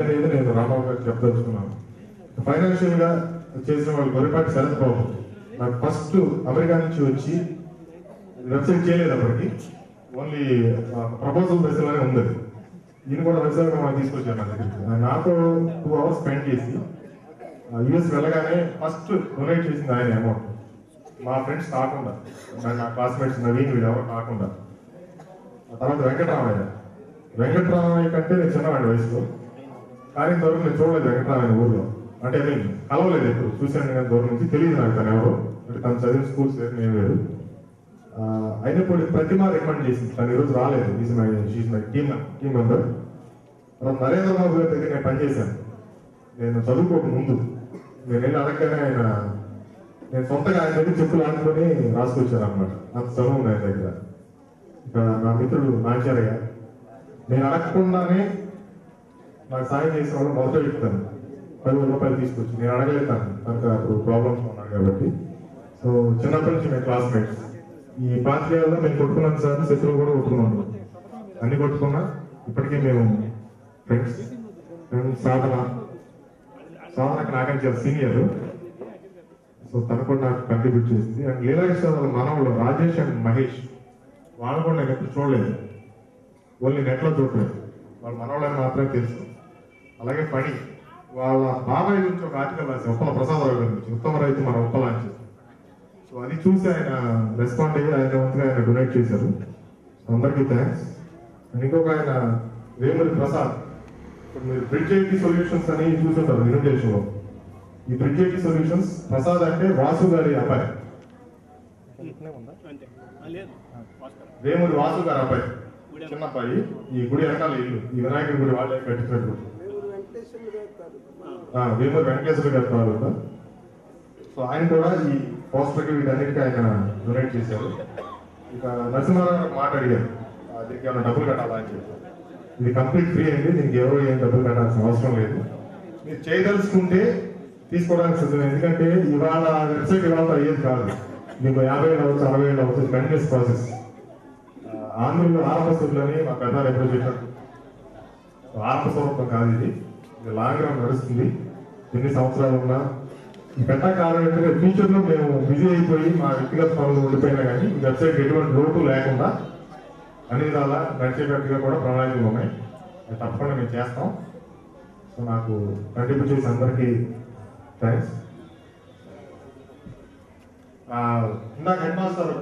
అనేది నేను రామారావు గారికి చెప్పదలుచుకున్నాను. ఫైనాన్షియల్గా చేసిన వాళ్ళు గొర్రెపాటి శరత్ బాబు నాకు ఫస్ట్ అమెరికా నుంచి వచ్చి వెబ్సైట్ చేయలేదు, అప్పటికి ఓన్లీ ప్రపోజల్ బేస్లోనే ఉంది. ఈయన కూడా వెబ్సైట్ మనం తీసుకొచ్చాను నా దగ్గరికి. నాతో 2 hours స్పెండ్ చేసి యూఎస్ వెళ్ళగానే ఫస్ట్ డొనేట్ చేసింది ఆయన అమౌంట్. మా ఫ్రెండ్స్ కాకుండా, నా క్లాస్మేట్స్ నవీన్ వీళ్ళు ఎవరు కాకుండా. తర్వాత వెంకటరామయ్య కంటే నేను చిన్నవాడి వయసులో, కానీ ఇంతవరకు నేను చూడలేదు వెంకటరామయ్య ఊర్లో. అంటే నేను కలవలేదు, ఎప్పుడు చూశాను కానీ దూరం నుంచి. తెలియదు నాకు తను ఎవరు, అంటే తను చదివిన స్కూల్స్ లేదు, నేను లేదు. అయినప్పుడు ప్రతిమ రికమెండ్ చేసింది, తను ఈరోజు రాలేదు. She's my team member. తర్వాత నరేంద్ర మోదీ గారి దగ్గర నేను పనిచేశాను. నేను చదువుకోక ముందు నేను వెళ్ళి అడగగానే ఆయన, నేను సొంతగా ఆయన దగ్గర చెప్పులు ఆడుకొని రాసుకొచ్చాను అనమాట. అంత చదువు ఉంది ఆయన దగ్గర. ఇక నా మిత్రుడు నాచారయ్య, నేను అడగకుండానే నాకు సాయం చేసిన వాళ్ళు మొదట చెప్తాను. 10,000 రూపాయలు తీసుకొచ్చి నేను అడగలేతాను, తనకు అప్పుడు ప్రాబ్లమ్స్ ఉన్నాడు కాబట్టి. సో చిన్నప్పటి నుంచి మేము క్లాస్మేట్స్. ఈ పాత్రికేయుల్లో మేము కొట్టుకున్నాను సార్, శత్రువులు కూడా కొట్టుకున్నాను, అన్ని కొట్టుకున్నా. ఇప్పటికీ మేము ఫ్రెండ్స్. సాధనకు నాకని చాలా సీనియర్. సో తను కూడా నాకు కంట్రిబ్యూట్ చేసింది. అండ్ లీలాకృష్ణ మనవలు రాజేష్ అండ్ మహేష్, వాళ్ళు కూడా నేను ఎప్పుడు చూడలేదు, ఓన్లీ నెట్లో చూడలేదు. వాళ్ళ మనవాళ్ళని మాత్రమే తెలుసు. అలాగే పని వాళ్ళ బాబాయ్ గురించి ఒక ఆర్టికల్ రాసి, ఉప్పల ప్రసాదరావు గారి గురించి, ఉత్తమ రైతు మన ఉప్పల అని. సో అది చూసి ఆయన రెస్పాండ్ అయ్యి ఆయన వంతుగా ఆయన డొనేట్ చేశారు. అందరికీ థ్యాంక్స్. అండ్ ఇంకొక ఆయన వేమూరి ప్రసాద్. ఇప్పుడు మీరు బ్రిడ్జ్ ఐటీ సొల్యూషన్స్ అని చూస్తుంటారు ఇన్విటేషన్లో. ఈ బ్రిడ్జ్ ఐటీ సొల్యూషన్స్, ప్రసాద్ అంటే వాసు గారి అబ్బాయి, వేమూరి వాసు గారి అబ్బాయి, చిన్న అబ్బాయి. ఈ గుడి వెనకాల ఇల్లు, ఈ వినాయకుడి గుడి వాళ్ళే కట్టించినట్టు. వేమూరి వెంకటేశ్వర గారి తాలూకా. సో ఆయన కూడా ఈ పోస్టర్కి వీటన్నిటికీ ఆయన డొనేట్ చేశారు. ఇక నరసింహారావు మాట అడిగారు, దీనికి ఏమైనా డబ్బులు కట్టాలా అని చెప్పి. ఇది కంప్లీట్ ఫ్రీ అండి, దీనికి ఎవరు ఏం డబ్బులు కట్టాల్సిన అవసరం లేదు. మీరు చేయదలుచుకుంటే తీసుకోవడానికి సిద్ధమే. ఎందుకంటే ఇవాళ వెబ్సైట్ ఇవాళ అయ్యేది కాదు. మీకు 50 ఏళ్ళు అవచ్చు, 60 ఏళ్ళు అవచ్చు, కంటిన్యూస్ ప్రాసెస్. ఆంధ్రులు ఆరంభస్తులని మా పెద్దలు ఎప్పుడు చెప్పారు, ఆరంభ స్వరూపం కాదు ఇది. ఇది లాంగ్ రన్ నడుస్తుంది. ఎన్ని సంవత్సరాలు ఉన్నా ఈ పెట్ట కాలం ఏంటంటే ఫ్యూచర్లో మేము బిజీ అయిపోయి మా వ్యక్తిగత పనులు ఉండిపోయినా కానీ ఈ వెబ్సైట్ ఎటువంటి లోటు లేకుండా అన్ని విధాలా నడిచేటట్టుగా కూడా ప్రణాళికలు ఉన్నాయి. అది తప్పకుండా మేము చేస్తాం. సో నాకు కంట్రిబ్యూట్ చేసి అందరికీ థ్యాంక్స్. ఇందాక హెడ్ మాస్టర్